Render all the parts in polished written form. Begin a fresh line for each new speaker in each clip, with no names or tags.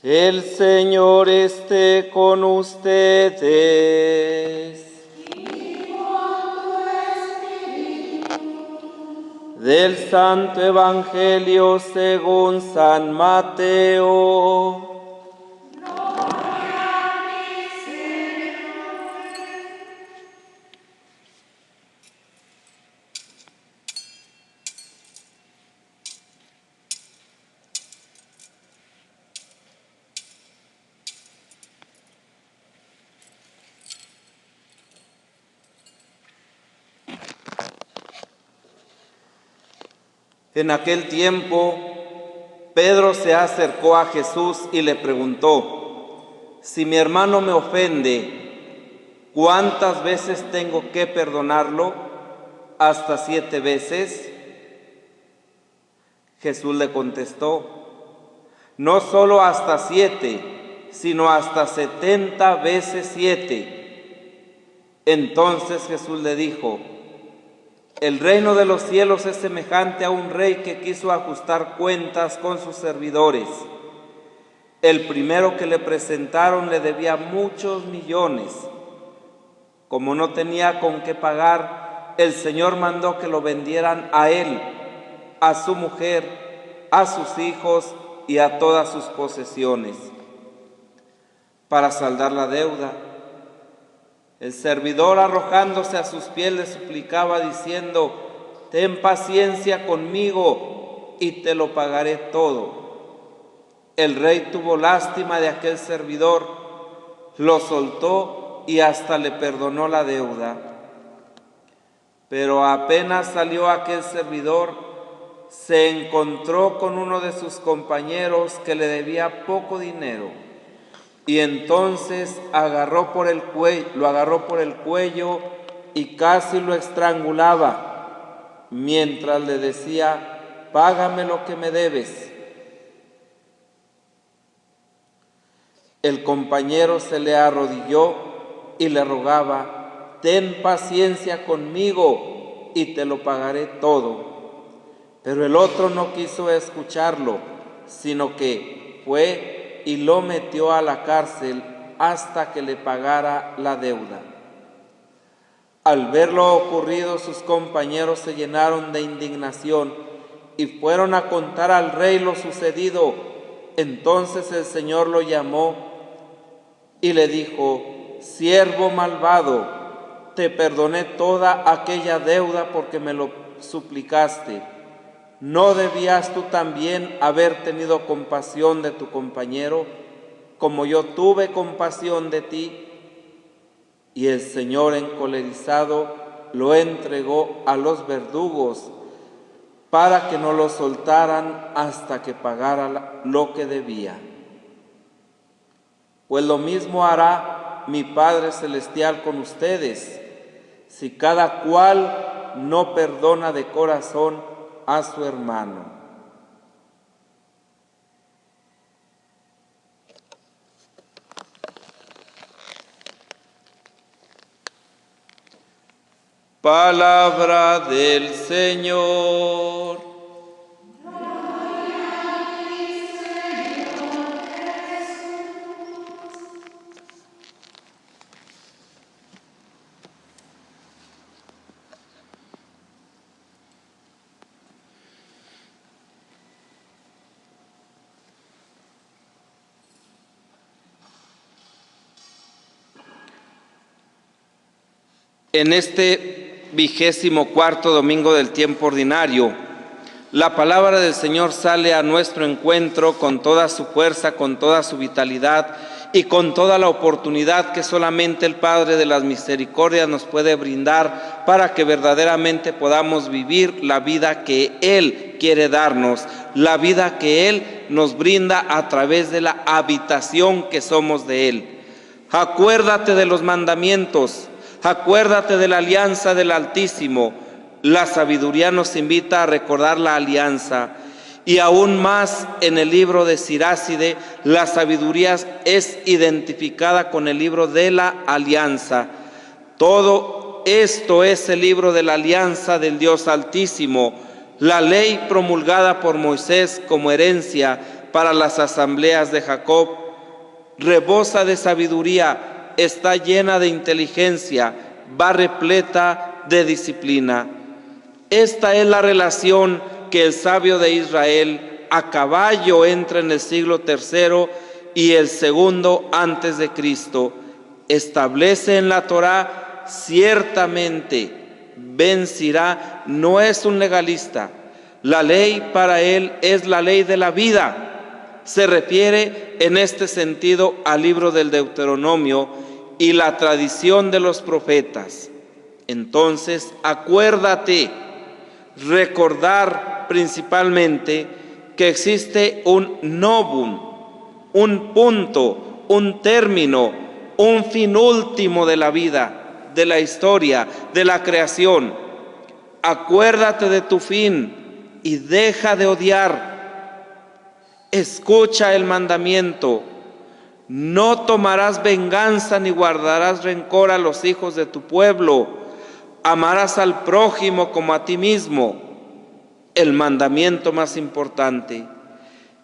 El Señor esté con ustedes.
Y con tu espíritu.
Del Santo Evangelio según San Mateo.
Gloria a ti, Señor.
En aquel tiempo, Pedro se acercó a Jesús y le preguntó: si mi hermano me ofende, ¿cuántas veces tengo que perdonarlo? ¿Hasta 7 veces? Jesús le contestó: no solo hasta 7, sino hasta 70 veces 7. Entonces Jesús le dijo: el reino de los cielos es semejante a un rey que quiso ajustar cuentas con sus servidores. El primero que le presentaron le debía muchos millones. Como no tenía con qué pagar, el Señor mandó que lo vendieran a él, a su mujer, a sus hijos y a todas sus posesiones, para saldar la deuda. El servidor, arrojándose a sus pies, le suplicaba diciendo: ten paciencia conmigo y te lo pagaré todo. El rey tuvo lástima de aquel servidor, lo soltó y hasta le perdonó la deuda. Pero apenas salió aquel servidor, se encontró con uno de sus compañeros que le debía poco dinero. Y entonces lo agarró por el cuello y casi lo estrangulaba, mientras le decía: págame lo que me debes. El compañero se le arrodilló y le rogaba: ten paciencia conmigo y te lo pagaré todo. Pero el otro no quiso escucharlo, sino que fue y lo metió a la cárcel hasta que le pagara la deuda. Al ver lo ocurrido, sus compañeros se llenaron de indignación y fueron a contar al rey lo sucedido. Entonces el Señor lo llamó y le dijo: siervo malvado, te perdoné toda aquella deuda porque me lo suplicaste. ¿No debías tú también haber tenido compasión de tu compañero, como yo tuve compasión de ti? Y el Señor, encolerizado, lo entregó a los verdugos para que no lo soltaran hasta que pagara lo que debía. Pues lo mismo hará mi Padre Celestial con ustedes, si cada cual no perdona de corazón a su hermano. Palabra del Señor.
Gloria a ti, Señor Jesús.
En este 24º domingo del tiempo ordinario, la palabra del Señor sale a nuestro encuentro con toda su fuerza, con toda su vitalidad y con toda la oportunidad que solamente el Padre de las Misericordias nos puede brindar para que verdaderamente podamos vivir la vida que Él quiere darnos, la vida que Él nos brinda a través de la habitación que somos de Él. Acuérdate de los mandamientos. Acuérdate de la alianza del Altísimo. La sabiduría nos invita a recordar la alianza. Y aún más, en el libro de Siráside, la sabiduría es identificada con el libro de la alianza. Todo esto es el libro de la alianza del Dios Altísimo, la ley promulgada por Moisés como herencia para las asambleas de Jacob. Rebosa de sabiduría, está llena de inteligencia, va repleta de disciplina. Esta es la relación que el sabio de Israel a caballo entra en el siglo III y el segundo antes de Cristo. Establece en la Torá ciertamente. Ben Sirá no es un legalista. La ley para él es la ley de la vida. Se refiere en este sentido al libro del Deuteronomio y la tradición de los profetas. Entonces, acuérdate, recordar principalmente que existe un novum, un punto, un término, un fin último de la vida, de la historia, de la creación. Acuérdate de tu fin y deja de odiar. Escucha el mandamiento: no tomarás venganza ni guardarás rencor a los hijos de tu pueblo. Amarás al prójimo como a ti mismo. El mandamiento más importante.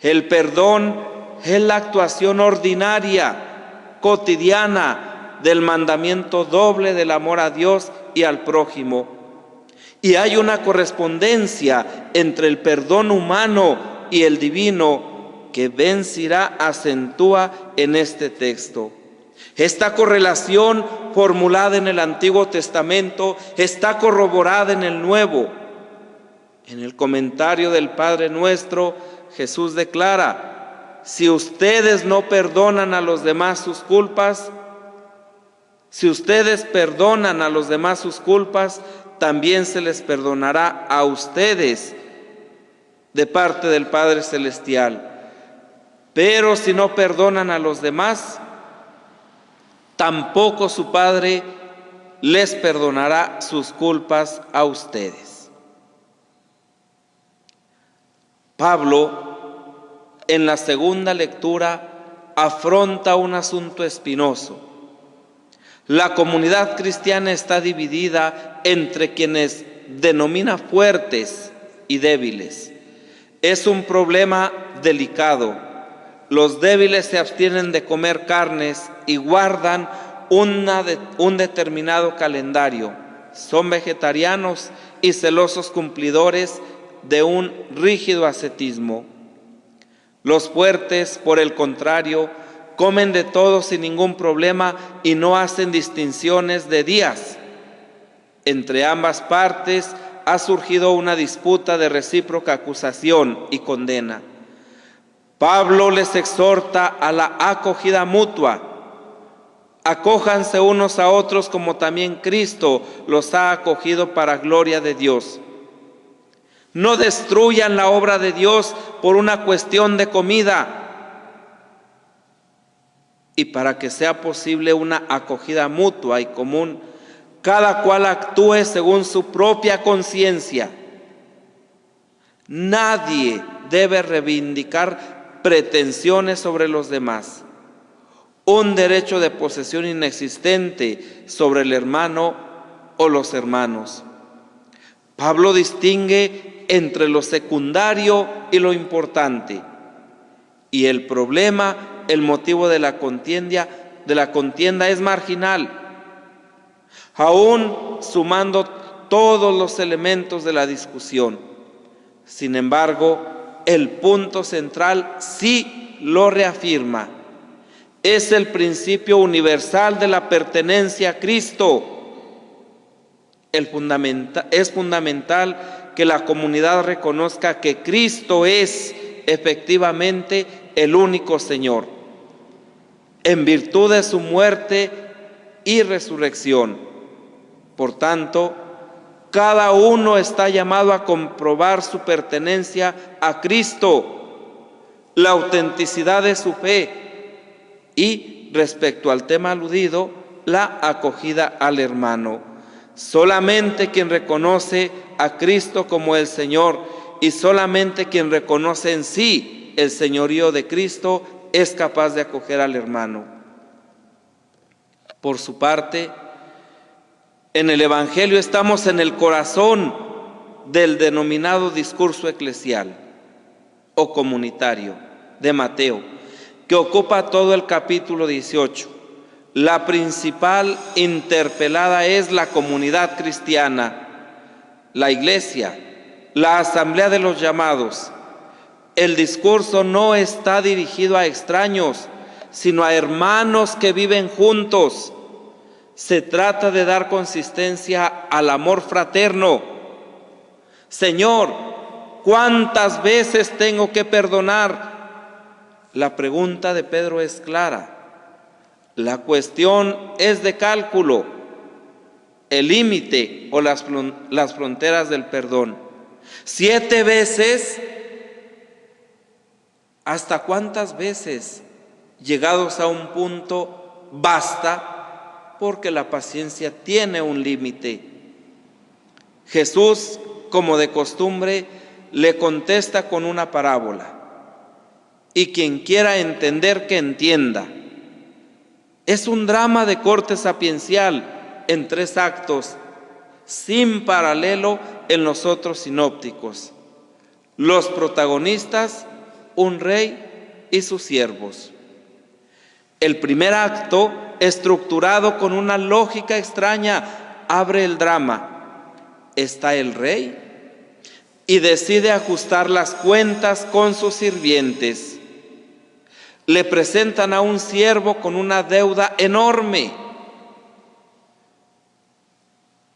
El perdón es la actuación ordinaria, cotidiana, del mandamiento doble del amor a Dios y al prójimo. Y hay una correspondencia entre el perdón humano y el divino que Ben Sirá acentúa en este texto. Esta correlación formulada en el Antiguo Testamento está corroborada en el Nuevo. En el comentario del Padre Nuestro, Jesús declara: si ustedes no perdonan a los demás sus culpas, si ustedes perdonan a los demás sus culpas, también se les perdonará a ustedes de parte del Padre Celestial. Pero si no perdonan a los demás, tampoco su Padre les perdonará sus culpas a ustedes. Pablo, en la segunda lectura, afronta un asunto espinoso. La comunidad cristiana está dividida entre quienes denomina fuertes y débiles. Es un problema delicado. Los débiles se abstienen de comer carnes y guardan un determinado calendario. Son vegetarianos y celosos cumplidores de un rígido ascetismo. Los fuertes, por el contrario, comen de todo sin ningún problema y no hacen distinciones de días. Entre ambas partes ha surgido una disputa de recíproca acusación y condena. Pablo les exhorta a la acogida mutua. Acójanse unos a otros como también Cristo los ha acogido para gloria de Dios. No destruyan la obra de Dios por una cuestión de comida. Y para que sea posible una acogida mutua y común, cada cual actúe según su propia conciencia. Nadie debe reivindicar pretensiones sobre los demás, un derecho de posesión inexistente sobre el hermano o los hermanos. Pablo distingue entre lo secundario y lo importante, y el problema, el motivo de la contienda es marginal, aún sumando todos los elementos de la discusión. Sin embargo, el punto central sí lo reafirma. Es el principio universal de la pertenencia a Cristo. Es fundamental que la comunidad reconozca que Cristo es efectivamente el único Señor, en virtud de su muerte y resurrección. Por tanto, cada uno está llamado a comprobar su pertenencia a Cristo, la autenticidad de su fe y, respecto al tema aludido, la acogida al hermano. Solamente quien reconoce a Cristo como el Señor y solamente quien reconoce en sí el señorío de Cristo es capaz de acoger al hermano. Por su parte, en el Evangelio estamos en el corazón del denominado discurso eclesial o comunitario de Mateo, que ocupa todo el capítulo 18. La principal interpelada es la comunidad cristiana, la iglesia, la asamblea de los llamados. El discurso no está dirigido a extraños, sino a hermanos que viven juntos. Se trata de dar consistencia al amor fraterno. Señor, ¿cuántas veces tengo que perdonar? La pregunta de Pedro es clara. La cuestión es de cálculo, el límite o las fronteras del perdón. 7 veces. ¿Hasta cuántas veces, llegados a un punto, basta? Porque la paciencia tiene un límite. Jesús, como de costumbre, le contesta con una parábola. Y quien quiera entender, que entienda. Es un drama de corte sapiencial en 3 actos, sin paralelo en los otros sinópticos. Los protagonistas: un rey y sus siervos. El primer acto, estructurado con una lógica extraña, abre el drama. Está el rey y decide ajustar las cuentas con sus sirvientes. Le presentan a un siervo con una deuda enorme.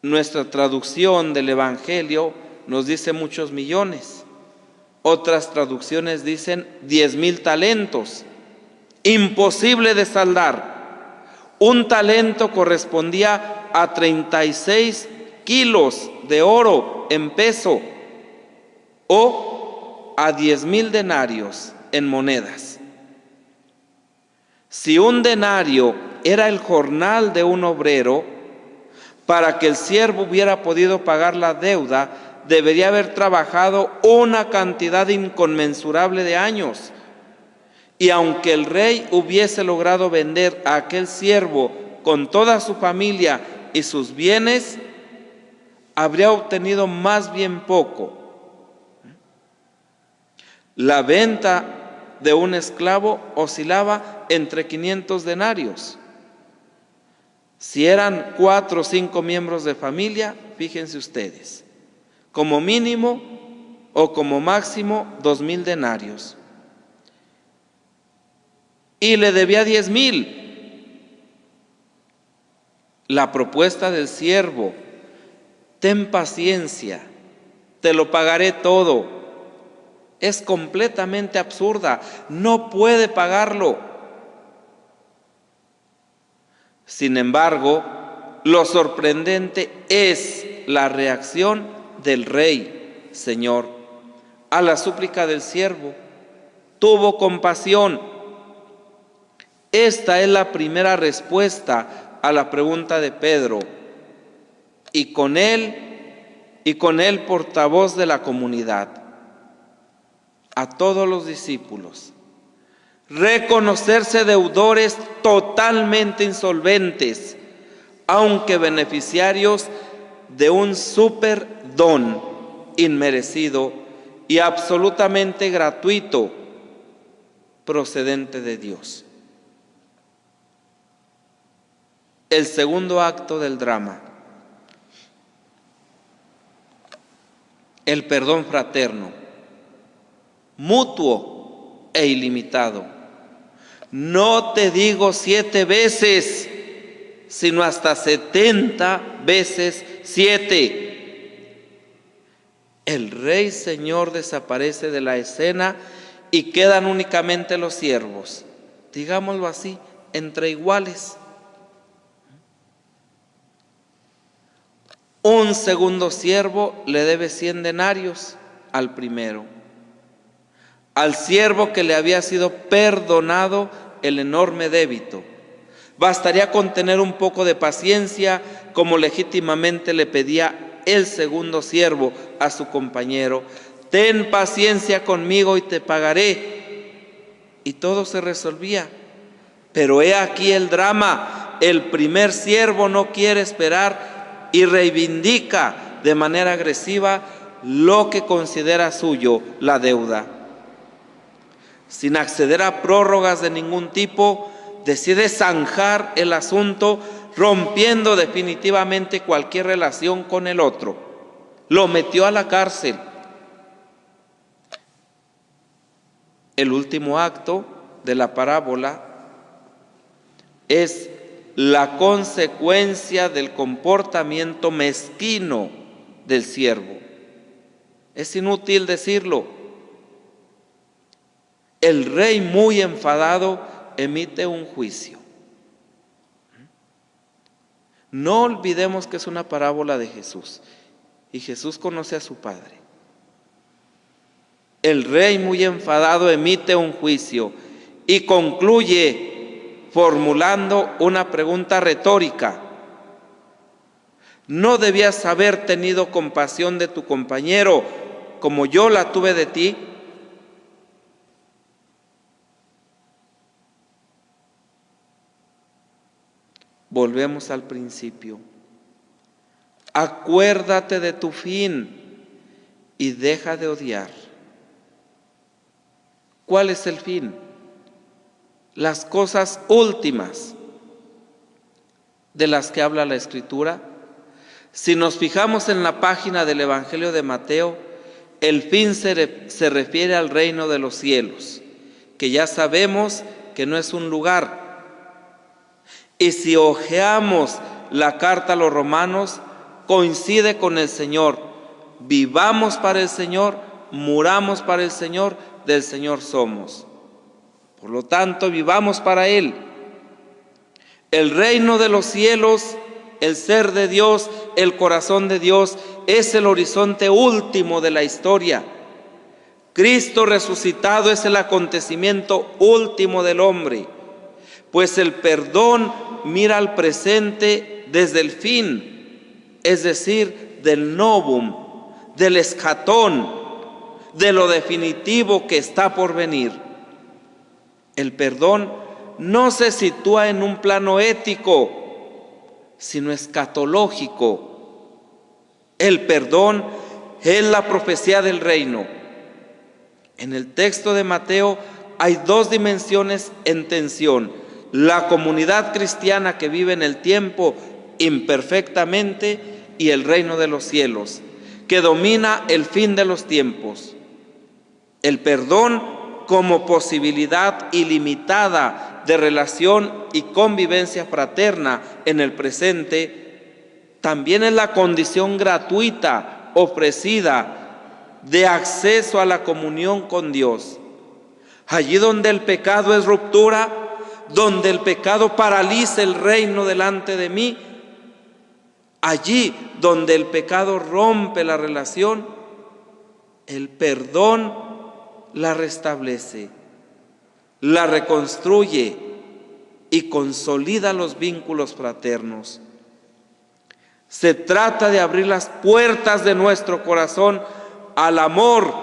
Nuestra traducción del Evangelio nos dice muchos millones. Otras traducciones dicen 10,000 talentos. Imposible de saldar. Un talento correspondía a 36 kilos de oro en peso o a 10,000 denarios en monedas. Si un denario era el jornal de un obrero, para que el siervo hubiera podido pagar la deuda, debería haber trabajado una cantidad inconmensurable de años. Y aunque el rey hubiese logrado vender a aquel siervo con toda su familia y sus bienes, habría obtenido más bien poco. La venta de un esclavo oscilaba entre 500 denarios. Si eran 4 o 5 miembros de familia, fíjense ustedes, como mínimo o como máximo 2,000 denarios. Y le debía 10,000. La propuesta del siervo: ten paciencia, te lo pagaré todo, es completamente absurda. No puede pagarlo. Sin embargo, lo sorprendente es la reacción del rey: Señor, a la súplica del siervo, tuvo compasión. Esta es la primera respuesta a la pregunta de Pedro, y con él portavoz de la comunidad, a todos los discípulos: reconocerse deudores totalmente insolventes, aunque beneficiarios de un súper don inmerecido y absolutamente gratuito, procedente de Dios. El segundo acto del drama: el perdón fraterno, mutuo e ilimitado. No te digo 7 veces, sino hasta 70 veces 7. El rey señor desaparece de la escena y quedan únicamente los siervos, digámoslo así, entre iguales. Un segundo siervo le debe 100 denarios al primero. Al siervo que le había sido perdonado el enorme débito, bastaría con tener un poco de paciencia, como legítimamente le pedía el segundo siervo a su compañero: ten paciencia conmigo y te pagaré. Y todo se resolvía. Pero he aquí el drama: el primer siervo no quiere esperar y reivindica de manera agresiva lo que considera suyo, la deuda. sin acceder a prórrogas de ningún tipo, decide zanjar el asunto, rompiendo definitivamente cualquier relación con el otro. Lo metió a la cárcel. El último acto de la parábola es la consecuencia del comportamiento mezquino del siervo. Es inútil decirlo. El rey, muy enfadado, emite un juicio. No olvidemos que es una parábola de Jesús, y Jesús conoce a su Padre. El rey, muy enfadado, emite un juicio y concluye formulando una pregunta retórica. ¿No debías haber tenido compasión de tu compañero como yo la tuve de ti? Volvemos al principio. Acuérdate de tu fin y deja de odiar. ¿Cuál es el fin? Las cosas últimas de las que habla la Escritura. Si nos fijamos en la página del Evangelio de Mateo, el fin se refiere al reino de los cielos, que ya sabemos que no es un lugar. Y si hojeamos la carta a los romanos, coincide con el Señor. Vivamos para el Señor, muramos para el Señor, del Señor somos. Por lo tanto, vivamos para Él. El reino de los cielos, el ser de Dios, el corazón de Dios, es el horizonte último de la historia. Cristo resucitado es el acontecimiento último del hombre, pues el perdón mira al presente desde el fin, es decir, del novum, del escatón, de lo definitivo que está por venir. El perdón no se sitúa en un plano ético, sino escatológico. El perdón es la profecía del reino. En el texto de Mateo hay dos dimensiones en tensión: la comunidad cristiana que vive en el tiempo imperfectamente y el reino de los cielos, que domina el fin de los tiempos. El perdón como posibilidad ilimitada de relación y convivencia fraterna en el presente, también es la condición gratuita ofrecida de acceso a la comunión con Dios. Allí donde el pecado es ruptura, donde el pecado paraliza el reino delante de mí, allí donde el pecado rompe la relación, el perdón la restablece, la reconstruye y consolida los vínculos fraternos. Se trata de abrir las puertas de nuestro corazón al amor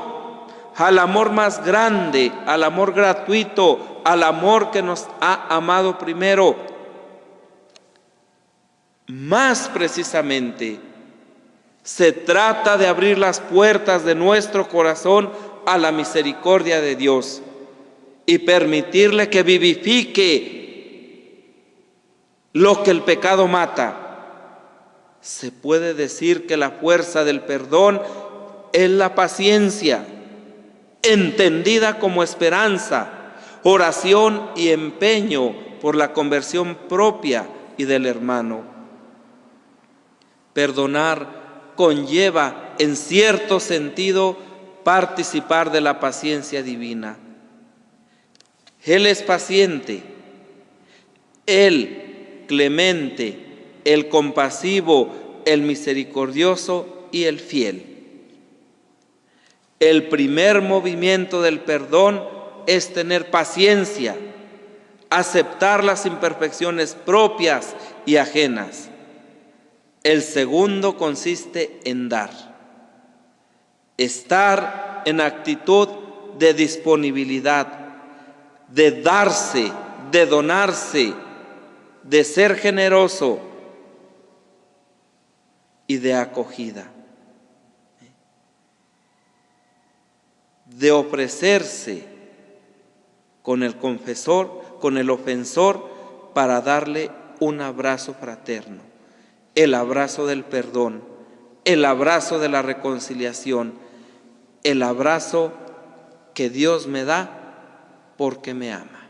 más grande, al amor gratuito, al amor que nos ha amado primero. Más precisamente, se trata de abrir las puertas de nuestro corazón a la misericordia de Dios y permitirle que vivifique lo que el pecado mata. Se puede decir que la fuerza del perdón es la paciencia, entendida como esperanza, oración y empeño por la conversión propia y del hermano. Perdonar conlleva, en cierto sentido, participar de la paciencia divina. Él es paciente, Él clemente, el compasivo, el misericordioso y el fiel. El primer movimiento del perdón es tener paciencia, aceptar las imperfecciones propias y ajenas. El segundo consiste en dar, estar en actitud de disponibilidad, de darse, de donarse, de ser generoso y de acogida, de ofrecerse con el confesor, con el ofensor, para darle un abrazo fraterno, el abrazo del perdón, el abrazo de la reconciliación, el abrazo que Dios me da porque me ama.